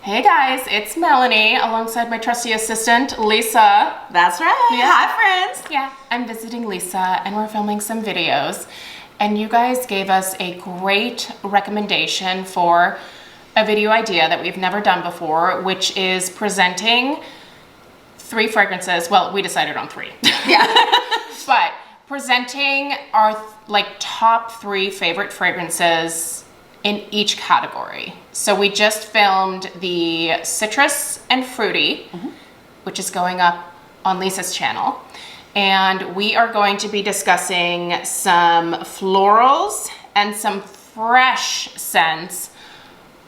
Hey guys, it's Melanie alongside my trusty assistant, Lisa. That's right. Yeah. Hi, friends. Yeah, I'm visiting Lisa and we're filming some videos. And you guys gave us a great recommendation for a video idea that we've never done before, which is presenting 3 fragrances. Well, we decided on 3. Yeah. But presenting our top 3 favorite fragrances in each category. So we just filmed the citrus and fruity, which is going up on Lisa's channel. And we are going to be discussing some florals and some fresh scents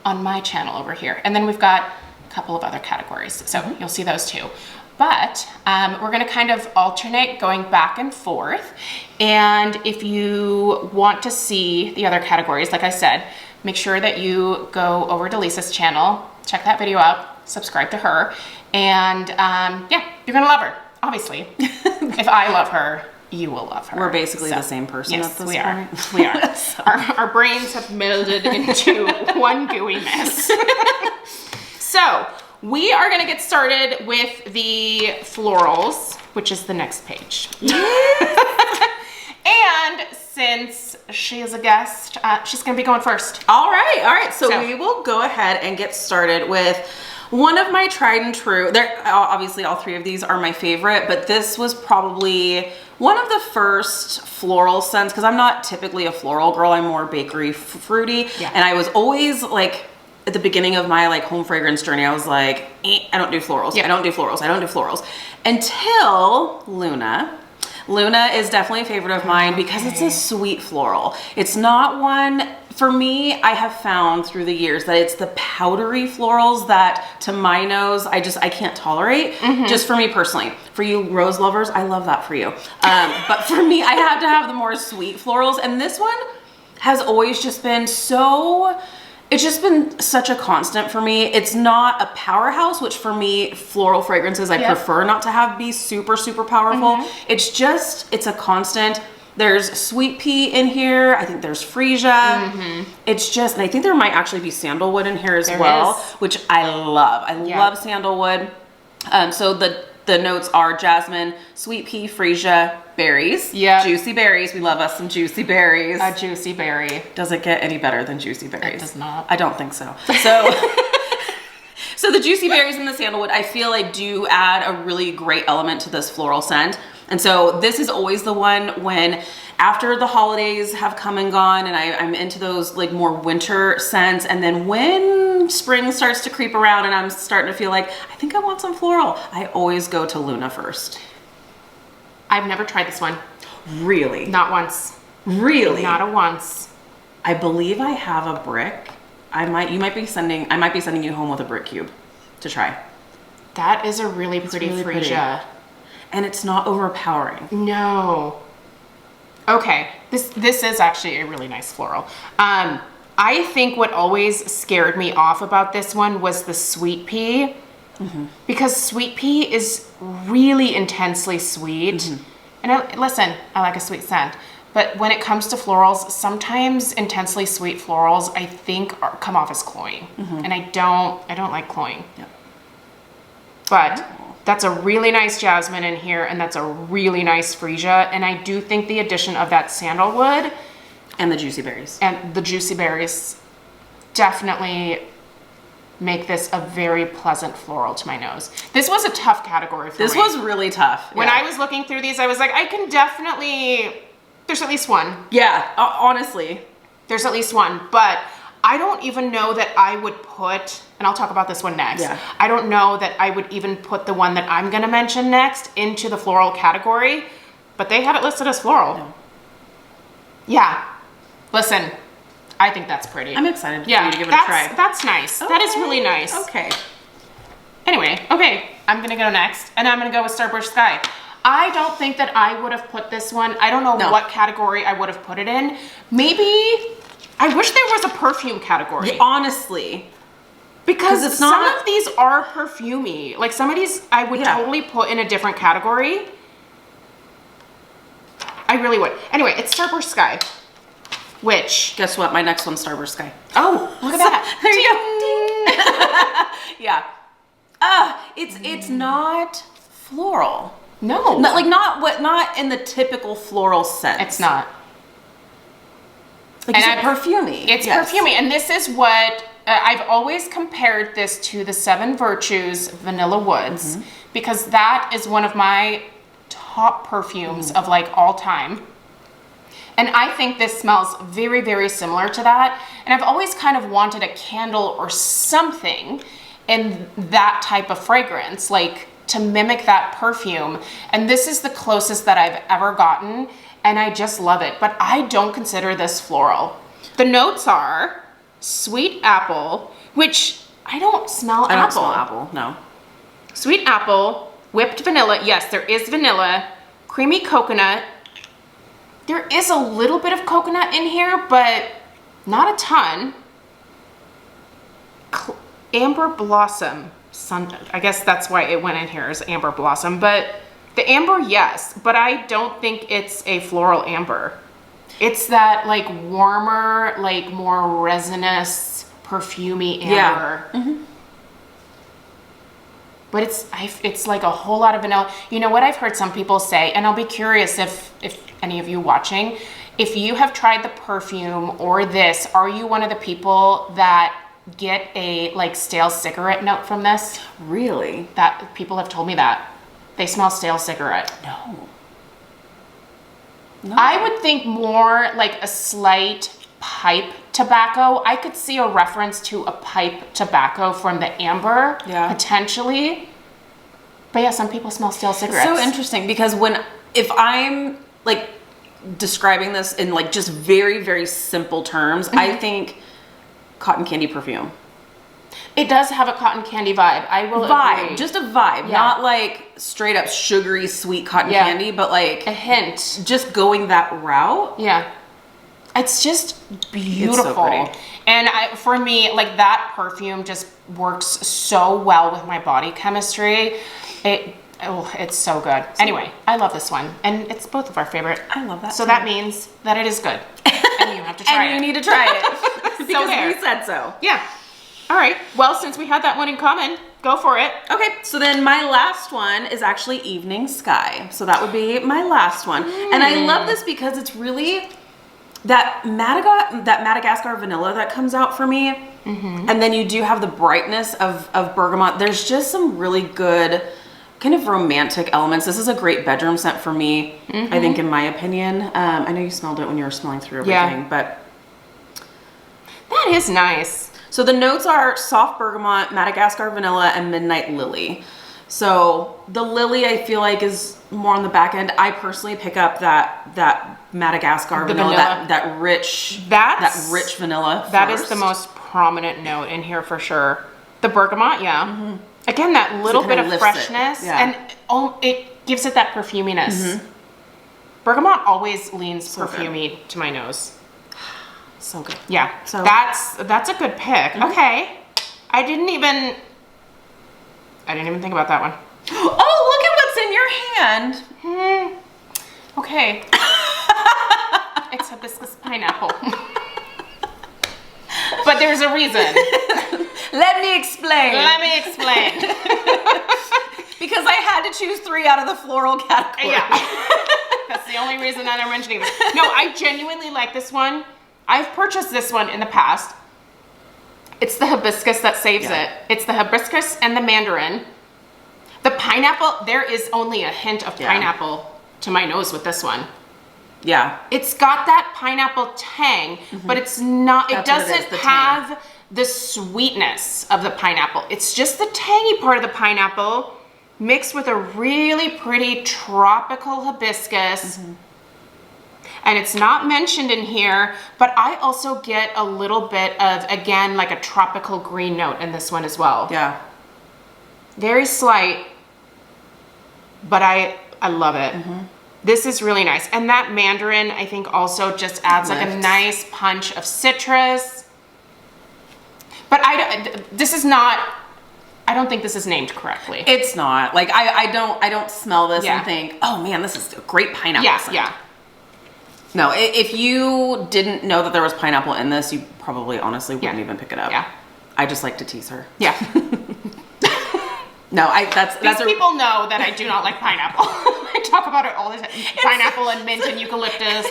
on my channel over here. And then we've got a couple of other categories. So you'll see those too. But we're gonna kind of alternate going back and forth. And if you want to see the other categories, like I said, make sure that you go over to Lisa's channel, check that video out, subscribe to her, and yeah, you're gonna love her, obviously. If I love her, you will love her. We're basically the same person at this point. We are. Our brains have melded into one gooey mess. So, we are gonna get started with the florals, which is the next page. And since she is a guest, she's gonna be going first. All right. So we will go ahead and get started with one of my tried and true. Obviously all 3 of these are my favorite, but this was probably one of the first floral scents, because I'm not typically a floral girl, I'm more bakery fruity. Yeah. And I was always like, at the beginning of my home fragrance journey, I was like, I don't do florals. Yeah. I don't do florals. Until Luna. Luna is definitely a favorite of mine because it's a sweet floral. It's not one, for me, I have found through the years that it's the powdery florals that to my nose, I can't tolerate, just for me personally. For you rose lovers, I love that for you. But for me, I have to have the more sweet florals. And this one has always just been it's just been such a constant for me. It's not a powerhouse, which for me, floral fragrances, I prefer not to be super, super powerful. It's a constant. There's sweet pea in here. I think there's freesia. It's just, and I think there might actually be sandalwood in here as well, which I love. I love sandalwood. So the notes are jasmine, sweet pea, freesia, berries, juicy berries. We love us some juicy berries. A juicy berry. Does it get any better than juicy berries? It does not. I don't think so. So the juicy berries and the sandalwood, I feel like do add a really great element to this floral scent. And so this is always the one when after the holidays have come and gone and I'm into those more winter scents, and then when spring starts to creep around and I'm starting to feel like, I think I want some floral, I always go to Luna first. I've never tried this one. Really? Not once. Really? Not a once. I believe I have a brick. I might be sending you home with a brick cube to try. That is a really pretty freesia. And it's not overpowering. No. Okay, this is actually a really nice floral. I think what always scared me off about this one was the sweet pea, because sweet pea is really intensely sweet. And listen, I like a sweet scent, but when it comes to florals, sometimes intensely sweet florals I think come off as cloying, and I don't like cloying. Yep. But that's a really nice jasmine in here, and that's a really nice freesia, and I do think the addition of that sandalwood and the juicy berries definitely make this a very pleasant floral to my nose. This was a tough category for me. This was really tough. When I was looking through these, I was like, I can definitely, there's at least one. Yeah, honestly. There's at least one, but I don't even know that I would put, and I'll talk about this one next. Yeah. I don't know that I would even put the one that I'm gonna mention next into the floral category, but they have it listed as floral. No. Yeah. Listen, I think that's pretty. I'm excited for you to give it a try. That's nice. Okay. That is really nice. Okay. Anyway, I'm gonna go next, and I'm gonna go with Starburst Sky. I don't think that I would have put this one. I don't know what category I would have put it in. Maybe, I wish there was a perfume category. Yeah, honestly. Because it's some of these are perfumey. Like some of these I would totally put in a different category. I really would. Anyway, it's Starburst Sky. Which? Guess what? My next one's Starburst Sky. Oh, look at that. There you go. Ding. Yeah. It's not floral. No. Not in the typical floral sense. It's not. Like, it's perfumey. It's perfumey. And this is what I've always compared this to the Seven Virtues Vanilla Woods, because that is one of my top perfumes of like all time. And I think this smells very, very similar to that. And I've always kind of wanted a candle or something in that type of fragrance, like to mimic that perfume. And this is the closest that I've ever gotten. And I just love it. But I don't consider this floral. The notes are sweet apple, which I don't smell apple. I don't smell apple, no. Sweet apple, whipped vanilla. Yes, there is vanilla. Creamy coconut. There is a little bit of coconut in here, but not a ton. Amber blossom. I guess that's why it went in here as amber blossom. But the amber, yes. But I don't think it's a floral amber. It's that like warmer, like more resinous, perfumey amber. Yeah. But it's like a whole lot of vanilla. You know what I've heard some people say, and I'll be curious if any of you watching, if you have tried the perfume or this, are you one of the people that get a like stale cigarette note from this? Really? That people have told me that. They smell stale cigarette. No. I would think more like a slight pipe tobacco. I could see a reference to a pipe tobacco from the amber, potentially. But yeah, some people smell stale cigarettes. So interesting, because if I'm like describing this in like just very, very simple terms, I think cotton candy perfume. It does have a cotton candy vibe. I will agree. Just a vibe, not like straight up sugary sweet cotton candy, but like a hint. Just going that route. Yeah. It's just beautiful. It's so pretty. And for me, like that perfume just works so well with my body chemistry. It's so good. Anyway, I love this one. And it's both of our favorite. I love that. So that means that it is good. And you have to try it. And you need to try it. Because we said so. Yeah. All right. Well, since we had that one in common, go for it. Okay. So then my last one is actually Evening Sky. So that would be my last one. And I love this because it's really that Madagascar vanilla that comes out for me. And then you do have the brightness of bergamot. There's just some really good kind of romantic elements. This is a great bedroom scent for me, I think, in my opinion. I know you smelled it when you were smelling through everything, but that is nice. So the notes are soft bergamot, Madagascar vanilla, and midnight lily. So the lily I feel like is more on the back end. I personally pick up that Madagascar vanilla, that rich vanilla. That is the most prominent note in here for sure. The bergamot, again, that little bit of freshness, and it gives it that perfuminess. Bergamot always leans perfumey to my nose. So good. Yeah, so that's a good pick. Okay, I didn't even think about that one. Oh, look at what's in your hand. Okay. It's hibiscus pineapple. But there's a reason. Let me explain. Because I had to choose 3 out of the floral category. Yeah. That's the only reason that I'm mentioning this. No, I genuinely like this one. I've purchased this one in the past. It's the hibiscus that saves it. It's the hibiscus and the mandarin. The pineapple, there is only a hint of pineapple to my nose with this one. Yeah. It's got that pineapple tang, but it's not, it doesn't have the sweetness of the pineapple. It's just the tangy part of the pineapple mixed with a really pretty tropical hibiscus. And it's not mentioned in here, but I also get a little bit of, again, like a tropical green note in this one as well. Yeah. Very slight, but I love it. This is really nice. And that mandarin, I think, also just adds like a nice punch of citrus. But this is not, I don't think this is named correctly. It's not. Like, I don't smell this and think, oh man, this is a great pineapple scent. Yeah. No, if you didn't know that there was pineapple in this, you probably honestly wouldn't even pick it up. Yeah. I just like to tease her. Yeah. No, that's People know that I do not like pineapple. I talk about it all the time. Pineapple and mint and eucalyptus.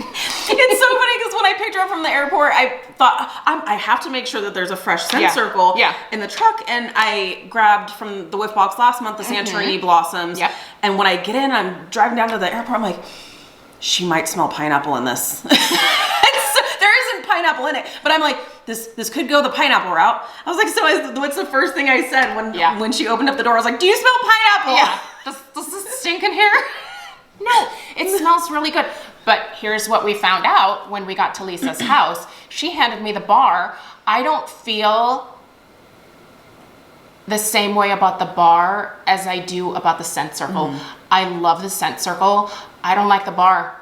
It's so funny because when I picked her up from the airport, I thought I have to make sure that there's a fresh scent circle in the truck, and I grabbed from the Whiff Box last month the Santorini Blossoms. Yep. And when I get in, I'm driving down to the airport. I'm like, she might smell pineapple in this. There isn't pineapple in it, but I'm like, this could go the pineapple route. I was like, so what's the first thing I said when she opened up the door? I was like, do you smell pineapple? Yeah. Does this stink in here? No, it smells really good. But here's what we found out when we got to Lisa's house. She handed me the bar. I don't feel the same way about the bar as I do about the scent circle. I love the scent circle. I don't like the bar.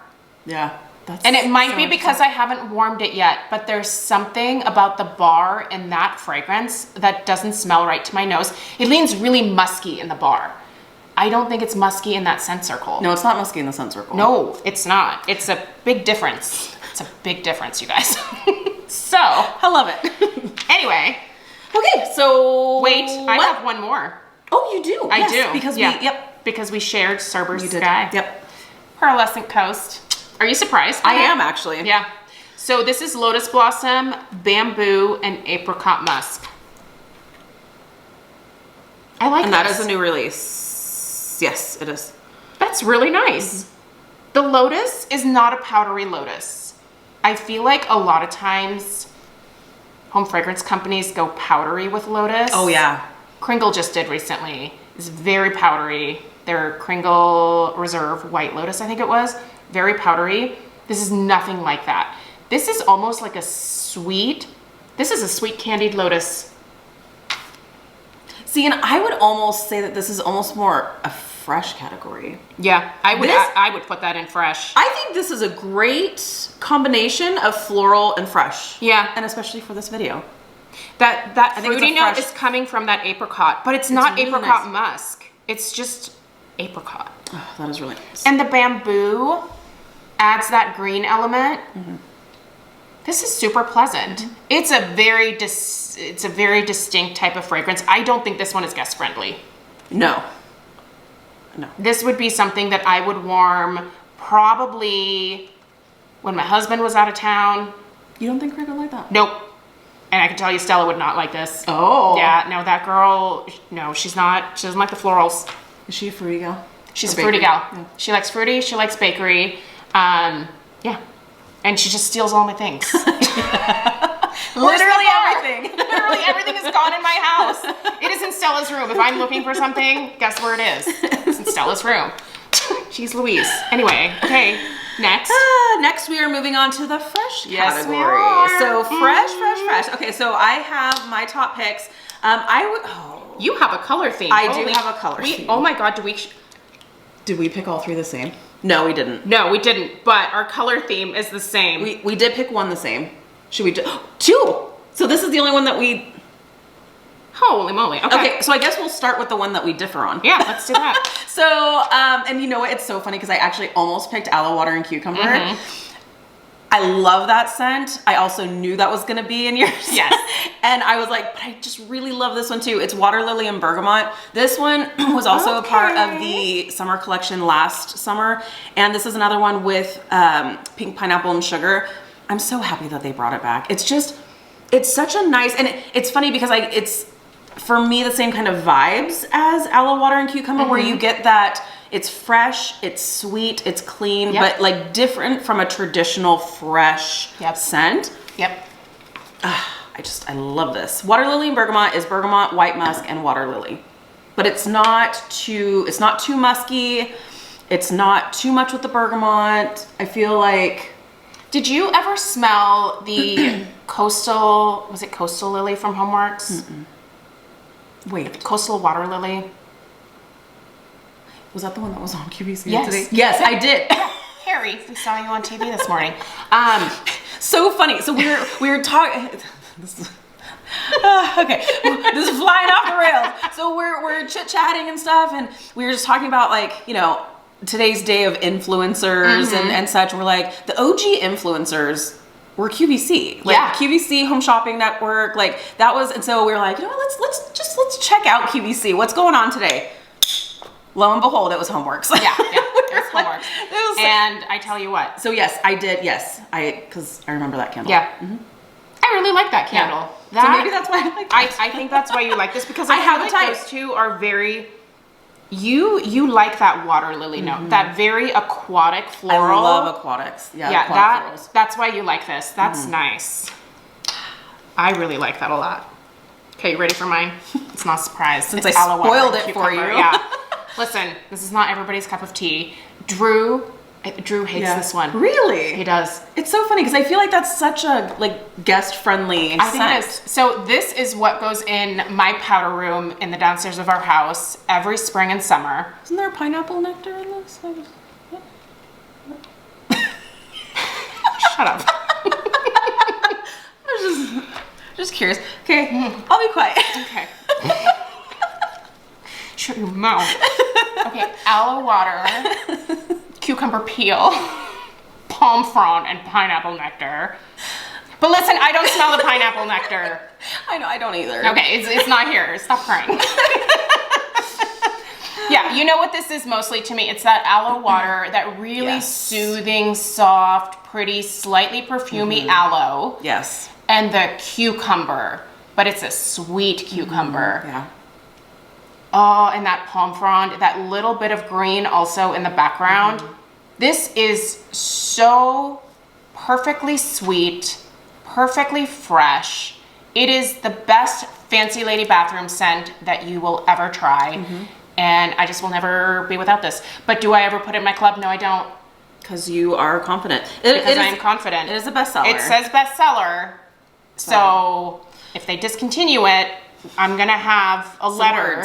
Yeah. And it might be because I haven't warmed it yet, but there's something about the bar and that fragrance that doesn't smell right to my nose. It leans really musky in the bar. I don't think it's musky in that scent circle. No, it's not musky in the scent circle. No, it's not. It's a big difference. It's a big difference, you guys. So. I love it. Anyway. Okay, so. Wait, I have one more. Oh, you do? I do. Because because we shared Starburst Sky. Yep. Pearlescent Coast. Are you surprised? I am, actually. Yeah. So this is Lotus Blossom, Bamboo, and Apricot Musk. I like and this. And that is a new release. Yes, it is. That's really nice. The Lotus is not a powdery lotus. I feel like a lot of times home fragrance companies go powdery with Lotus. Oh, yeah. Kringle just did recently. It's very powdery. Their Kringle Reserve White Lotus, I think it was. Very powdery. This is nothing like that. This is almost like this is a sweet candied lotus. See, and I would almost say that this is almost more a fresh category. Yeah, I would put that in fresh. I think this is a great combination of floral and fresh. Yeah. And especially for this video. That fruity note is coming from that apricot, but it's not really apricot musk. It's just apricot. Oh, that is really nice. And the bamboo adds that green element. This is super pleasant. It's a very distinct type of fragrance. I don't think this one is guest friendly. No. This would be something that I would warm probably when my husband was out of town. You don't think Craig would like that? Nope. And I can tell you Stella would not like this. Oh. Yeah, no, that girl, no, she's not. She doesn't like the florals. Is she a fruity gal? She's a fruity gal. Yeah. She likes fruity, she likes bakery. Yeah. And she just steals all my things. Literally everything. Literally everything is gone in my house. It is in Stella's room. If I'm looking for something, guess where it is? It's in Stella's room. Jeez Louise. Anyway, okay, next. Next we are moving on to the fresh Yes, category. we are. So fresh. Okay, so I have my top picks. You have a color theme. I do have a color theme. Oh my God, did we pick all three the same? No, we didn't. No, we didn't, but our color theme is the same. We did pick one the same. Should we do two? So this is the only one that we... Holy moly. Okay, so I guess we'll start with the one that we differ on. Yeah, let's do that. So, and you know what? It's so funny because I actually almost picked Aloe Water and Cucumber. I love that scent. I also knew that was going to be in yours. Yes. And I was like, but I just really love this one too. It's Water Lily and Bergamot. This one was also a part of the summer collection last summer. And this is another one with pink pineapple and sugar. I'm so happy that they brought it back. It's such a nice, and it's funny because it's, for me, the same kind of vibes as Aloe Water and Cucumber, where you get that it's fresh, it's sweet, it's clean, but like different from a traditional fresh scent. Yep. I love this. Water Lily and Bergamot is bergamot, white musk, and water lily. But it's not too musky. It's not too much with the bergamot. I feel like... Did you ever smell the coastal lily from Homeworks? Wait. Coastal water lily? Was that the one that was on QVC today? Yes, I did. Harry, we saw you on TV this morning. So funny. So we were talking... okay, this is flying off the rails. So we're chit-chatting and stuff, and we were just talking about, like, you know, today's day of influencers and such. We're like, the OG influencers were QVC. Like, QVC, Home Shopping Network, like, that was, and so we were like, you know what, let's just let's check out QVC. What's going on today? Lo and behold, it was homework. Yeah, it's homework. And I tell you what. So yes, I did. Yes, because I remember that candle. Yeah. I really like that candle. Yeah. So maybe that's why I like it. I think that's why you like this, because I feel like those two are very, you like that water lily note, that very aquatic floral. I love aquatics. Yeah, yeah, that's why you like this. That's nice. I really like that a lot. Okay, you ready for mine? It's not a surprise. Since I spoiled it for you. Yeah. Listen, this is not everybody's cup of tea. Drew hates this one. Really? He does. It's so funny because I feel like that's such a guest-friendly scent. I think it is. So this is what goes in my powder room in the downstairs of our house every spring and summer. Isn't there pineapple nectar in this? Shut up. I was just curious. Okay, I'll be quiet. Okay. Shut your mouth. Okay, aloe water, cucumber peel, palm frond, and pineapple nectar. But listen, I don't smell the pineapple nectar. I know, I don't either. Okay, it's not here. Stop crying. Yeah, you know what this is mostly to me? It's that aloe water, that really soothing, soft, pretty, slightly perfumey aloe. Yes. And the cucumber, but it's a sweet cucumber. Yeah. Oh, and that palm frond, that little bit of green also in the background. This is so perfectly sweet, perfectly fresh. It is the best fancy lady bathroom scent that you will ever try. And I just will never be without this. But do I ever put it in my club? No, I don't. Because you are confident. Because I am confident. It is a bestseller. It says bestseller. So if they discontinue it, I'm going to have a letter.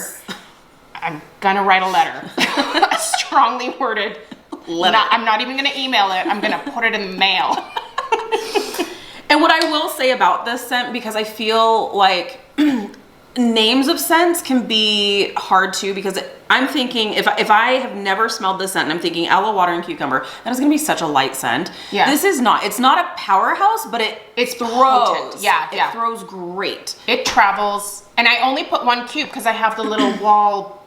I'm going to write a letter. A strongly worded letter. I'm not even going to email it. I'm going to put it in the mail. And what I will say about this scent, because I feel like names of scents can be hard too, because I'm thinking if I have never smelled this scent and I'm thinking aloe water and cucumber, that is going to be such a light scent. Yeah. This is not. It's not a powerhouse, but it throws. Potent. Yeah, it throws great. It travels, and I only put one cube because I have the little wall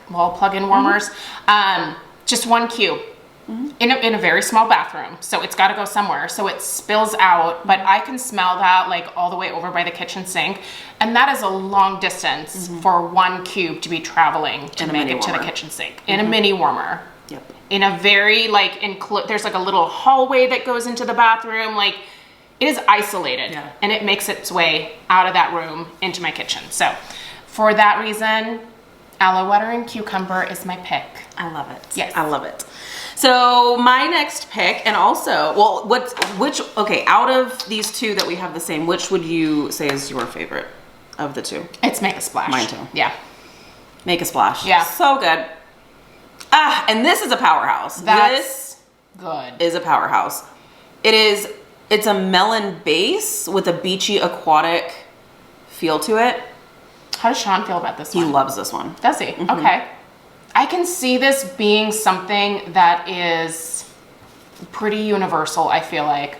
plug-in warmers. Just one cube. In a very small bathroom, so it's got to go somewhere, so it spills out, but I can smell that like all the way over by the kitchen sink, and that is a long distance for one cube to be traveling to make it to the kitchen sink in a mini warmer. Yep. In a very there's like a little hallway that goes into the bathroom, like it is isolated, and it makes its way out of that room into my kitchen. So for that reason, aloe water and cucumber is my pick. I love it. Yes, I love it. So my next pick, and also, well, out of these two that we have the same, which would you say is your favorite of the two? It's Make a Splash. Mine too. Yeah. Make a Splash. Yeah. So good. And this is a powerhouse. This good. Is a powerhouse. It's a melon base with a beachy aquatic feel to it. How does Sean feel about this one? He loves this one. Does he? Okay. I can see this being something that is pretty universal, I feel like.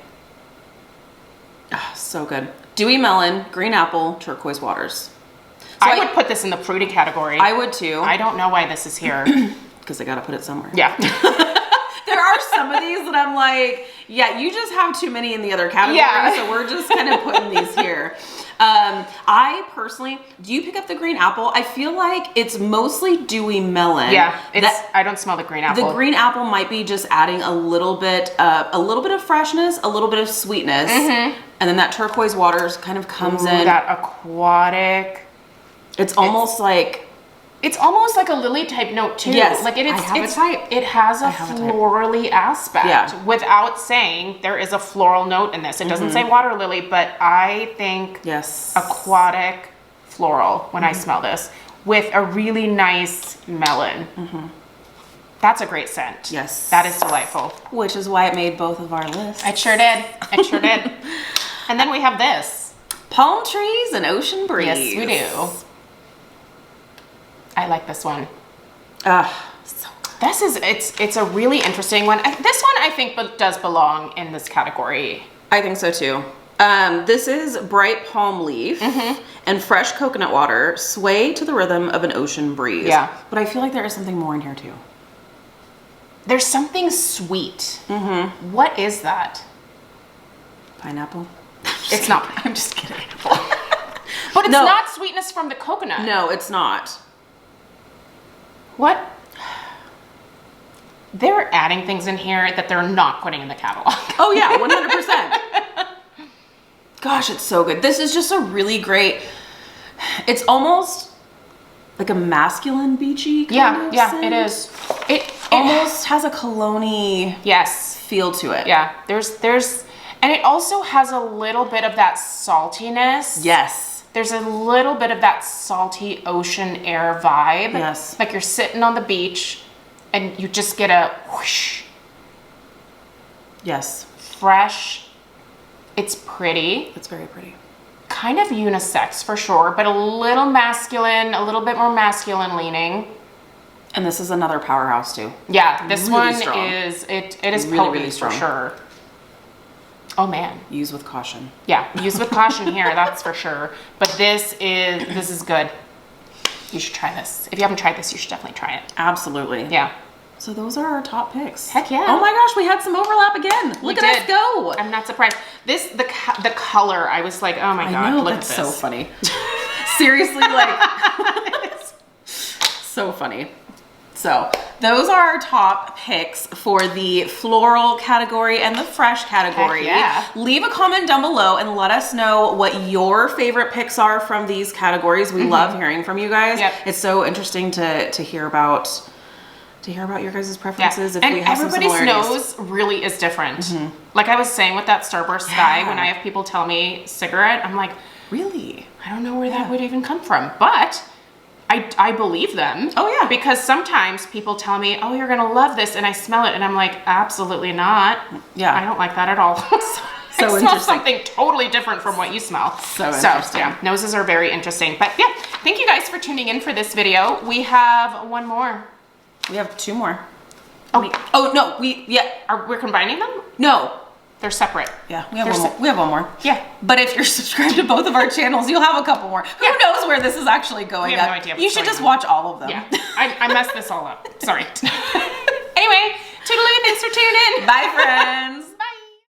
So good. Dewy melon, green apple, turquoise waters. So I would put this in the fruity category. I would too. I don't know why this is here. Because I got to put it somewhere. Yeah. There are some of these that I'm like, yeah, you just have too many in the other category, so we're just kind of putting these here. I personally, do you pick up the green apple? I feel like it's mostly dewy melon. Yeah, I don't smell the green apple. The green apple might be just adding a little bit of freshness, a little bit of sweetness, and then that turquoise waters kind of comes in. That aquatic. It's almost like a lily type note too. Yes, like it has a florally aspect without saying there is a floral note in this. It doesn't say water lily, but I think aquatic floral when I smell this with a really nice melon. That's a great scent. Yes. That is delightful. Which is why it made both of our lists. It sure did. It sure did. And then we have this. Palm trees and ocean breeze. Yes, we do. I like this one. So good. It's a really interesting one. This one I think does belong in this category. I think so too. This is bright palm leaf and fresh coconut water. Sway to the rhythm of an ocean breeze. Yeah. But I feel like there is something more in here too. There's something sweet. What is that? Pineapple? It's not. I'm just kidding. But it's not sweetness from the coconut. No, it's not. What? They're adding things in here that they're not putting in the catalog. Oh yeah, 100%. Gosh, it's so good. This is just a really great, it's almost like a masculine beachy kind of scent. It is. It almost has a cologne-y feel to it. Yeah, there's, and it also has a little bit of that saltiness. Yes. There's a little bit of that salty ocean air vibe. Yes. Like you're sitting on the beach and you just get a whoosh. Yes. Fresh. It's pretty. It's very pretty. Kind of unisex for sure, but a little masculine, a little bit more masculine leaning. And this is another powerhouse too. Yeah, this really one strong. is, it is really, potent really strong. for sure. Oh man. Use with caution. Yeah, use with caution here, that's for sure. But this is good. You should try this. If you haven't tried this, you should definitely try it. Absolutely. Yeah. So those are our top picks. Heck yeah. Oh my gosh, we had some overlap again. Look at us go. I'm not surprised. This, the color, I was like, oh my God, I know, look that's at this. so funny. Seriously, like, so funny. So those are our top picks for the floral category and the fresh category. Heck yeah. Leave a comment down below and let us know what your favorite picks are from these categories. We love hearing from you guys. Yep. It's so interesting to hear about your guys' preferences. If and we have some everybody's similarities. nose really is different. Like I was saying with that Starburst Sky, when I have people tell me cigarette, I'm like, really? I don't know where that would even come from. But I believe them. Oh yeah. Because sometimes people tell me, oh, you're gonna love this, and I smell it and I'm like, absolutely not. Yeah. I don't like that at all. So I smell interesting. something totally different from what you smell. So interesting. Yeah, noses are very interesting. But yeah, thank you guys for tuning in for this video. We have one more. We have two more. Oh, no, we're combining them? no. They're separate. Yeah, we have one more. Yeah. But if you're subscribed to both of our channels, you'll have a couple more. Who knows where this is actually going? We have no idea what's You should going just on. watch all of them. Yeah, I messed this all up. Sorry. Anyway, toodaloo, thanks for tuning in. Bye, friends.